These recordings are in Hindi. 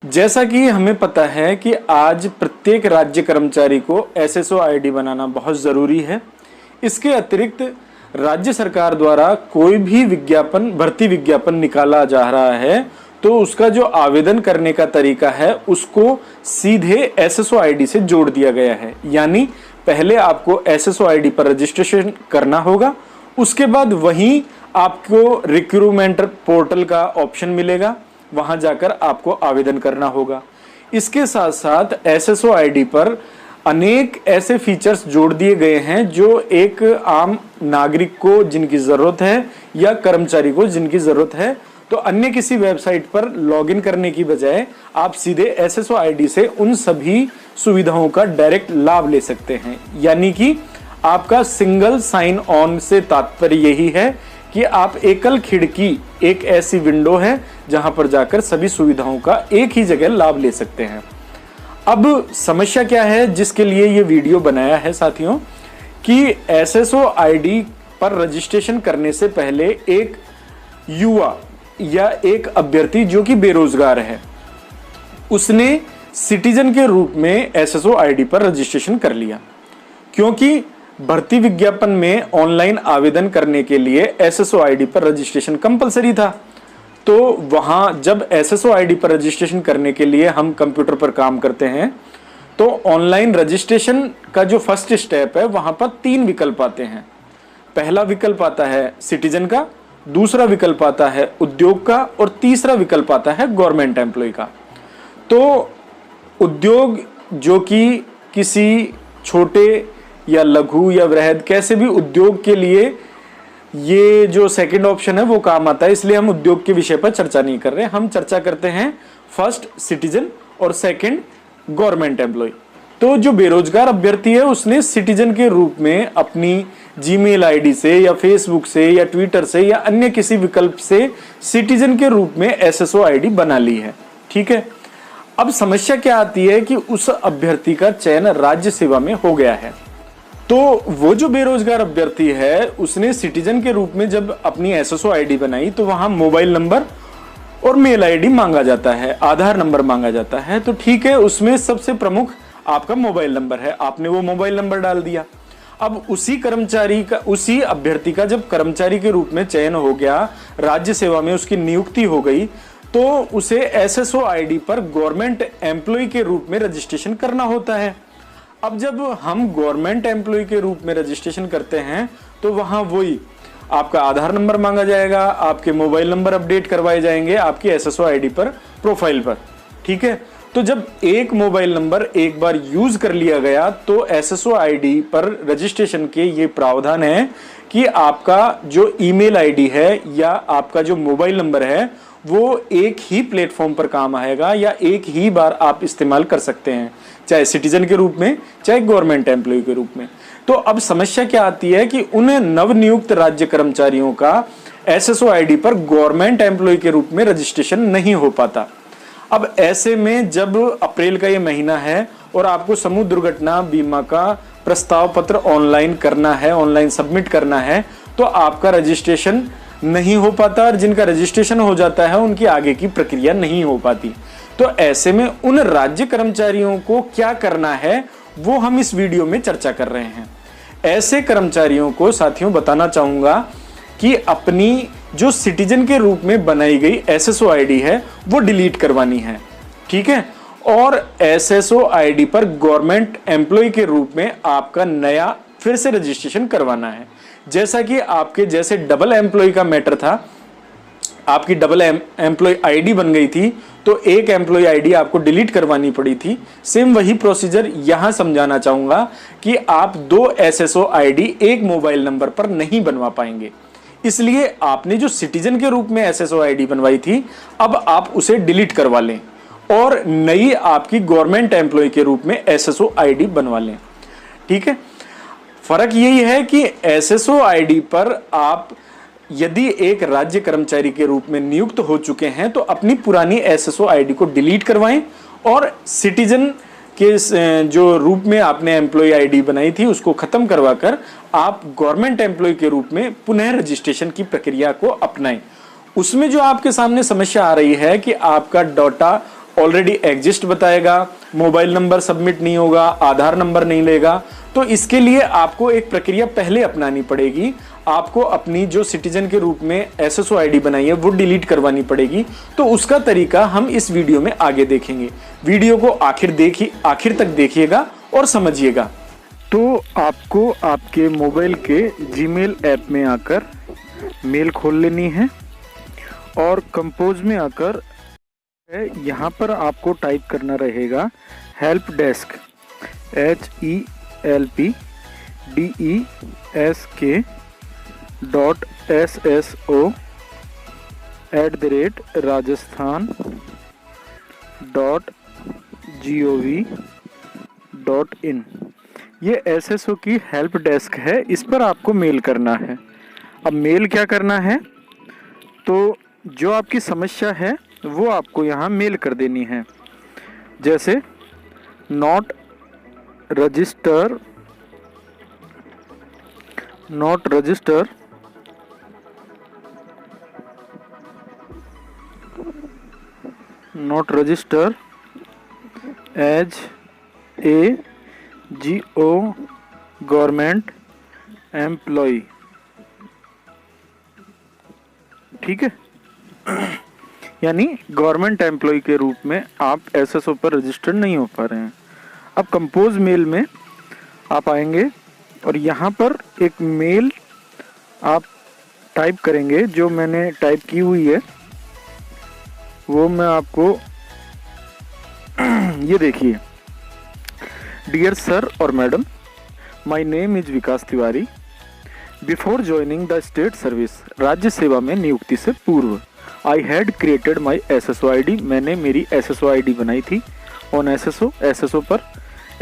जैसा कि हमें पता है कि आज प्रत्येक राज्य कर्मचारी को एसएसओ आईडी बनाना बहुत ज़रूरी है। इसके अतिरिक्त राज्य सरकार द्वारा कोई भी विज्ञापन, भर्ती विज्ञापन निकाला जा रहा है तो उसका जो आवेदन करने का तरीका है उसको सीधे एसएसओ आईडी से जोड़ दिया गया है। यानी पहले आपको एसएसओ आईडी पर रजिस्ट्रेशन करना होगा, उसके बाद वहीं आपको रिक्रूटमेंट पोर्टल का ऑप्शन मिलेगा, वहां जाकर आपको आवेदन करना होगा। इसके साथ साथ एसएसओ आईडी पर अनेक ऐसे फीचर्स जोड़ दिए गए हैं जो एक आम नागरिक को जिनकी जरूरत है या कर्मचारी को जिनकी जरूरत है, तो अन्य किसी वेबसाइट पर लॉगिन करने की बजाय आप सीधे एसएसओ आईडी से उन सभी सुविधाओं का डायरेक्ट लाभ ले सकते हैं। यानी कि आपका सिंगल साइन ऑन से तात्पर्य यही है कि आप एकल खिड़की, एक ऐसी विंडो है जहां पर जाकर सभी सुविधाओं का एक ही जगह लाभ ले सकते हैं। अब समस्या क्या है जिसके लिए ये वीडियो बनाया है साथियों, कि एसएसओ आईडी पर रजिस्ट्रेशन करने से पहले एक युवा या एक अभ्यर्थी जो कि बेरोजगार है, उसने सिटीजन के रूप में एसएसओ आईडी पर रजिस्ट्रेशन कर लिया। क्योंकि भर्ती विज्ञापन में ऑनलाइन आवेदन करने के लिए एसएसओ आईडी पर रजिस्ट्रेशन कंपलसरी था, तो वहां जब एसएसओ आईडी पर रजिस्ट्रेशन करने के लिए हम कंप्यूटर पर काम करते हैं तो ऑनलाइन रजिस्ट्रेशन का जो फर्स्ट स्टेप है वहां पर 3 विकल्प आते हैं। पहला विकल्प आता है सिटीजन का, दूसरा विकल्प आता है उद्योग का और तीसरा विकल्प आता है गवर्नमेंट एम्प्लॉय का। तो उद्योग जो कि किसी छोटे या लघु या वृहद कैसे भी उद्योग के लिए ये जो सेकंड ऑप्शन है वो काम आता है, इसलिए हम उद्योग के विषय पर चर्चा नहीं कर रहे। हम चर्चा करते हैं फर्स्ट सिटीजन और सेकंड गवर्नमेंट एम्प्लॉय। तो जो बेरोजगार अभ्यर्थी है उसने सिटीजन के रूप में अपनी जीमेल आईडी से या फेसबुक से या ट्विटर से या अन्य किसी विकल्प से सिटीजन के रूप में एसएसओ आईडी बना ली है। ठीक है, अब समस्या क्या आती है कि उस अभ्यर्थी का चयन राज्य सेवा में हो गया है, तो वो जो बेरोजगार अभ्यर्थी है उसने सिटीजन के रूप में जब अपनी एसएसओ आईडी बनाई तो वहां मोबाइल नंबर और मेल आईडी मांगा जाता है, आधार नंबर मांगा जाता है। तो ठीक है, उसमें सबसे प्रमुख आपका मोबाइल नंबर है, आपने वो मोबाइल नंबर डाल दिया। अब उसी कर्मचारी का, उसी अभ्यर्थी का जब कर्मचारी के रूप में चयन हो गया, राज्य सेवा में उसकी नियुक्ति हो गई, तो उसे एसएसओ आईडी पर गवर्नमेंट एम्प्लॉय के रूप में रजिस्ट्रेशन करना होता है। अब जब हम गवर्नमेंट एम्प्लॉय के रूप में रजिस्ट्रेशन करते हैं तो वहां वही आपका आधार नंबर मांगा जाएगा, आपके मोबाइल नंबर अपडेट करवाए जाएंगे आपकी एसएसओ आईडी पर, प्रोफाइल पर। ठीक है, तो जब एक मोबाइल नंबर एक बार यूज कर लिया गया तो एसएसओ आईडी पर रजिस्ट्रेशन के ये प्रावधान है कि आपका जो ईमेल आईडी है या आपका जो मोबाइल नंबर है वो एक ही प्लेटफॉर्म पर काम आएगा या एक ही बार आप इस्तेमाल कर सकते हैं, चाहे सिटीजन के रूप में चाहे गवर्नमेंट एम्प्लॉय के रूप में। तो अब समस्या क्या आती है कि उन नवनियुक्त राज्य कर्मचारियों का एसएसओ आईडी पर गवर्नमेंट एम्प्लॉय के रूप में रजिस्ट्रेशन नहीं हो पाता। अब ऐसे में जब अप्रैल का ये महीना है और आपको समूह दुर्घटना बीमा का प्रस्ताव पत्र ऑनलाइन करना है, ऑनलाइन सबमिट करना है, तो आपका रजिस्ट्रेशन नहीं हो पाता और जिनका रजिस्ट्रेशन हो जाता है उनकी आगे की प्रक्रिया नहीं हो पाती। तो ऐसे में उन राज्य कर्मचारियों को क्या करना है वो हम इस वीडियो में चर्चा कर रहे हैं। ऐसे कर्मचारियों को साथियों बताना चाहूंगा कि अपनी जो सिटीजन के रूप में बनाई गई एसएसओ आईडी है वो डिलीट करवानी है। ठीक है, और एसएसओ आईडी पर गवर्नमेंट एम्प्लॉय के रूप में आपका नया फिर से रजिस्ट्रेशन करवाना है। जैसा कि आपके जैसे डबल एम्प्लॉय का मैटर था, आपकी डबल एम्प्लॉय आईडी बन गई थी तो एक एम्प्लॉय आईडी आपको डिलीट करवानी पड़ी थी, सेम वही प्रोसीजर यहां समझाना चाहूंगा कि आप 2 एसएसओ आईडी एक मोबाइल नंबर पर नहीं बनवा पाएंगे। इसलिए आपने जो सिटीजन के रूप में एसएसओ आईडी बनवाई थी अब आप उसे डिलीट करवा लें और नई आपकी गवर्नमेंट एम्प्लॉय के रूप में एसएसओ आईडी बनवा लें। ठीक है, फर्क यही है कि एसएसओ आईडी पर आप यदि एक राज्य कर्मचारी के रूप में नियुक्त हो चुके हैं तो अपनी पुरानी एसएसओ आईडी को डिलीट करवाएं और सिटीजन के जो रूप में आपने एम्प्लॉय आईडी बनाई थी उसको खत्म करवाकर आप गवर्नमेंट एम्प्लॉय के रूप में पुनः रजिस्ट्रेशन की प्रक्रिया को अपनाएं। उसमें जो आपके सामने समस्या आ रही है कि आपका डाटा ऑलरेडी एग्जिस्ट बताएगा, मोबाइल नंबर सबमिट नहीं होगा, आधार नंबर नहीं लेगा। तो इसके लिए आपको एक प्रक्रिया पहले अपनानी पड़ेगी। आपको अपनी जो सिटीजन के रूप में एसएसओ आईडी बनाई है वो डिलीट करवानी पड़ेगी। तो उसका तरीका हम इस वीडियो में आगे देखेंगे। वीडियो को आखिर तक देखिएगा और समझिएगा। तो आपको आपके मोबाइल के जीमेल ऐप में आकर मेल खोल लेनी है और कंपोज में आकर यहाँ पर आपको टाइप करना रहेगा हेल्प डेस्क HELP.SSO@rajasthan.gov.in। ये एसएसओ की हेल्प डेस्क है, इस पर आपको मेल करना है। अब मेल क्या करना है, तो जो आपकी समस्या है वो आपको यहाँ मेल कर देनी है। जैसे not register as a GO government employ. ठीक है, यानी गवर्नमेंट एम्प्लॉय के रूप में आप एसएसओ पर रजिस्टर्ड नहीं हो पा रहे हैं। अब कंपोज मेल में आप आएंगे और यहाँ पर एक मेल आप टाइप करेंगे। जो मैंने टाइप की हुई है वो मैं आपको ये देखिए। डियर सर और madam, my name is Vikas Tiwari. Before joining the state service, राज्य सेवा में नियुक्ति से पूर्व, I had created my SSO ID, मैंने मेरी एसएसओ आईडी बनाई थी ऑन एसएसओ पर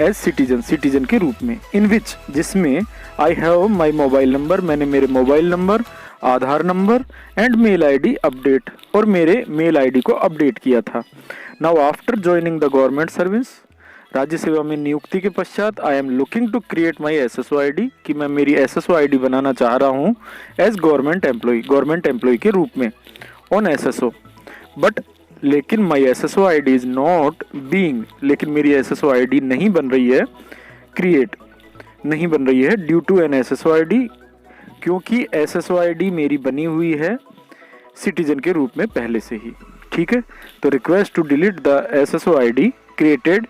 एज सिटीजन के रूप में, इन विच जिसमें I have my mobile number, मैंने मेरे mobile number, Aadhaar number and mail ID update और मेरे मेल आईडी को अपडेट किया था। Now after joining the government service, राज्य सेवा में नियुक्ति के पश्चात, I am looking to create my SSO ID, कि मैं मेरी एसएसओ आईडी बनाना चाह रहा हूँ एज गवर्नमेंट एम्प्लॉय के रूप में ऑन एसएसओ। बट लेकिन my SSO ID is not being, लेकिन मेरी एसएसओ आईडी नहीं बन रही है, क्रिएट नहीं बन रही है due to an SSO ID, क्योंकि एसएसओ आईडी मेरी बनी हुई है सिटीजन के रूप में पहले से ही। ठीक है, तो request to delete the SSO ID created,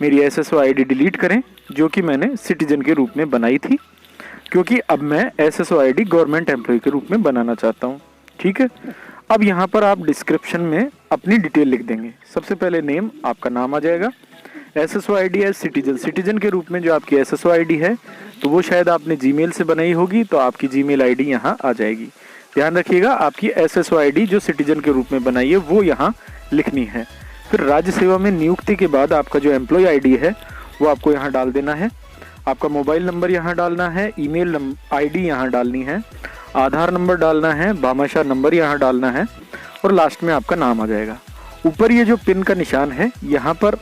मेरी एसएसओ आईडी डिलीट करें जो कि मैंने सिटीजन के रूप में बनाई थी, क्योंकि अब मैं एसएसओ आईडी गवर्नमेंट एम्प्लॉय के रूप में बनाना चाहता हूँ। ठीक है, अब यहाँ पर आप डिस्क्रिप्शन में अपनी डिटेल लिख देंगे। सबसे पहले नेम, आपका नाम आ जाएगा। एसएसओ आईडी है सिटीजन के रूप में जो आपकी एसएसओ आईडी है, तो वो शायद आपने जीमेल से बनाई होगी, तो आपकी जीमेल आईडी यहाँ आ जाएगी। ध्यान रखिएगा, आपकी एसएसओ आईडी जो सिटीजन के रूप में बनाई है वो यहाँ लिखनी है। फिर राज्य सेवा में नियुक्ति के बाद आपका जो एम्प्लॉय आईडी है वो आपको यहाँ डाल देना है। आपका मोबाइल नंबर यहाँ डालना है, ईमेल आईडी यहाँ डालनी है, आधार नंबर डालना है, भामाशाह नंबर यहाँ डालना है और लास्ट में आपका नाम आ जाएगा। ऊपर ये जो पिन का निशान है यहाँ पर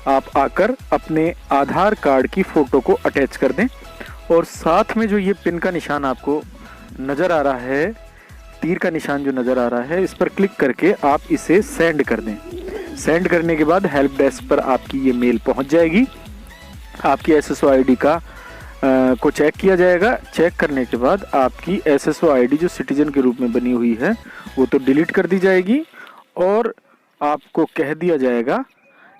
आप आकर अपने आधार कार्ड की फ़ोटो को अटैच कर दें और साथ में जो ये पिन का निशान आपको नज़र आ रहा है, तीर का निशान जो नज़र आ रहा है, इस पर क्लिक करके आप इसे सेंड कर दें। सेंड करने के बाद हेल्प डेस्क पर आपकी ये मेल पहुंच जाएगी। आपकी एसएसओ आईडी को चेक किया जाएगा। चेक करने के बाद आपकी एसएसओ आईडी जो सिटीजन के रूप में बनी हुई है वो तो डिलीट कर दी जाएगी और आपको कह दिया जाएगा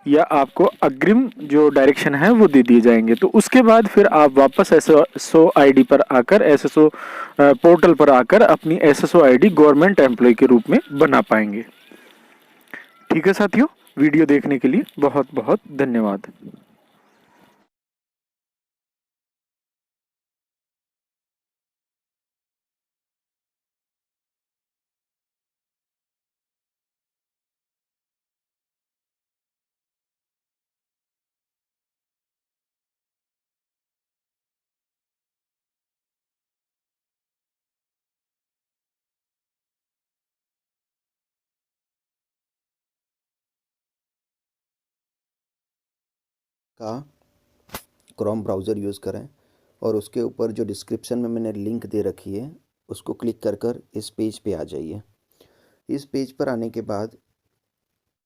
या आपको अग्रिम जो डायरेक्शन है वो दे दिए जाएंगे। तो उसके बाद फिर आप वापस एसएसओ आईडी पर आकर, एसएसओ पोर्टल पर आकर अपनी एसएसओ आईडी गवर्नमेंट एम्प्लॉय के रूप में बना पाएंगे। ठीक है साथियों, वीडियो देखने के लिए बहुत बहुत धन्यवाद। का क्रोम ब्राउज़र यूज़ करें और उसके ऊपर जो डिस्क्रिप्शन में मैंने लिंक दे रखी है उसको क्लिक कर कर इस पेज पे आ जाइए। इस पेज पर आने के बाद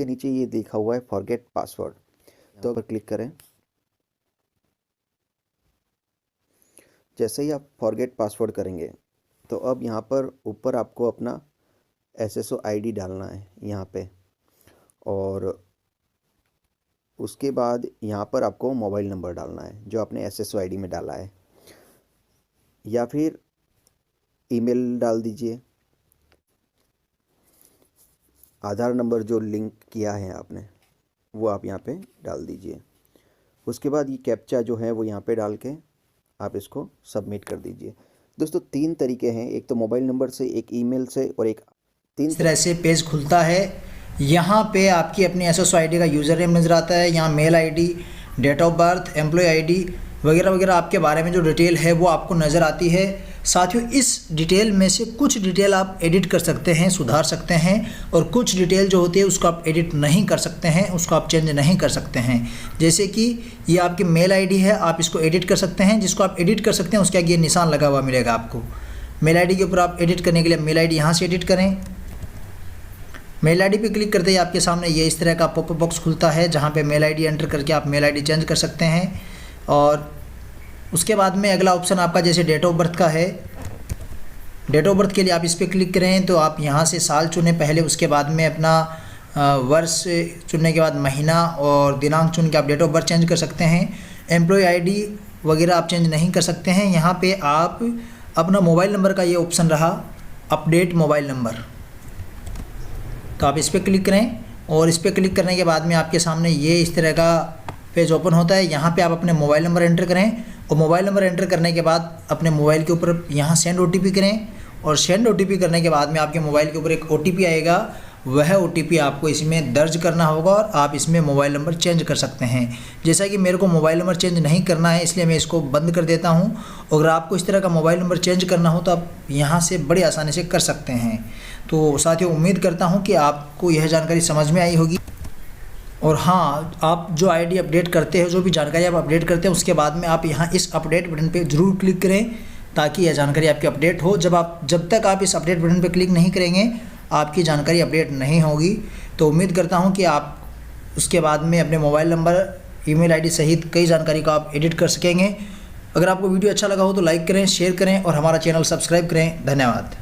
के नीचे ये लिखा हुआ है फॉरगेट पासवर्ड, तो पर क्लिक करें। जैसे ही आप फॉरगेट पासवर्ड करेंगे तो अब यहाँ पर ऊपर आपको अपना SSO ID डालना है यहाँ पे, और उसके बाद यहाँ पर आपको मोबाइल नंबर डालना है जो आपने SSO ID में डाला है, या फिर ईमेल डाल दीजिए, आधार नंबर जो लिंक किया है आपने वो आप यहाँ पे डाल दीजिए। उसके बाद ये कैप्चा जो है वो यहाँ पे डाल के आप इसको सबमिट कर दीजिए। दोस्तों 3 तरीके हैं, एक तो मोबाइल नंबर से, एक ईमेल से, और एक इस तरह से पेज खुलता है। यहाँ पे आपकी अपनी SSO ID का यूज़र नेम नज़र आता है, यहाँ mail ID, date of birth, employ ID वगैरह वगैरह आपके बारे में जो डिटेल है वो आपको नज़र आती है। साथियों इस डिटेल में से कुछ डिटेल आप एडिट कर सकते हैं, सुधार सकते हैं, और कुछ डिटेल जो होती है उसको आप एडिट नहीं कर सकते हैं, उसको आप चेंज नहीं कर सकते हैं। जैसे कि ये आपकी मेल ID है, आप इसको एडिट कर सकते हैं। जिसको आप एडिट कर सकते हैं उसके आगे ये निशान लगा हुआ मिलेगा आपको। मेल ID के ऊपर आप एडिट करने के लिए मेल ID यहाँ से एडिट करें। मेल ID पे क्लिक करते ही आपके सामने ये इस तरह का पॉपअप बॉक्स खुलता है जहाँ पे मेल ID एंटर करके आप मेल ID चेंज कर सकते हैं। और उसके बाद में अगला ऑप्शन आपका जैसे डेट ऑफ बर्थ का है, डेट ऑफ बर्थ के लिए आप इस पर क्लिक करें तो आप यहाँ से साल चुनें पहले, उसके बाद में अपना वर्ष चुनने के बाद महीना और दिनांक चुन के आप डेट ऑफ बर्थ चेंज कर सकते हैं। एम्प्लॉय ID वगैरह आप चेंज नहीं कर सकते हैं। यहाँ पे आप अपना मोबाइल नंबर का ये ऑप्शन रहा, अपडेट मोबाइल नंबर, तो आप इस पर क्लिक करें, और इस पर क्लिक करने के बाद में आपके सामने ये इस तरह का पेज ओपन होता है। यहाँ पे आप अपने मोबाइल नंबर एंटर करें, और मोबाइल नंबर एंटर करने के बाद अपने मोबाइल के ऊपर यहाँ सेंड OTP करें, और सेंड OTP करने के बाद में आपके मोबाइल के ऊपर एक OTP आएगा। वह OTP आपको इसमें दर्ज करना होगा और आप इसमें मोबाइल नंबर चेंज कर सकते हैं। जैसा कि मेरे को मोबाइल नंबर चेंज नहीं करना है इसलिए मैं इसको बंद कर देता हूँ। अगर आपको इस तरह का मोबाइल नंबर चेंज करना हो तो आप यहाँ से बड़ी आसानी से कर सकते हैं। तो साथियों उम्मीद करता हूँ कि आपको यह जानकारी समझ में आई होगी। और हाँ, आप जो ID अपडेट करते हैं, जो भी जानकारी आप अपडेट करते हैं, उसके बाद में आप यहाँ इस अपडेट बटन पे ज़रूर क्लिक करें ताकि यह जानकारी आपकी अपडेट हो। जब तक आप इस अपडेट बटन पे क्लिक नहीं करेंगे आपकी जानकारी अपडेट नहीं होगी। तो उम्मीद करता हूँ कि आप उसके बाद में अपने मोबाइल नंबर, ईमेल ID सहित कई जानकारी को आप एडिट कर सकेंगे। अगर आपको वीडियो अच्छा लगा हो तो लाइक करें, शेयर करें और हमारा चैनल सब्सक्राइब करें। धन्यवाद।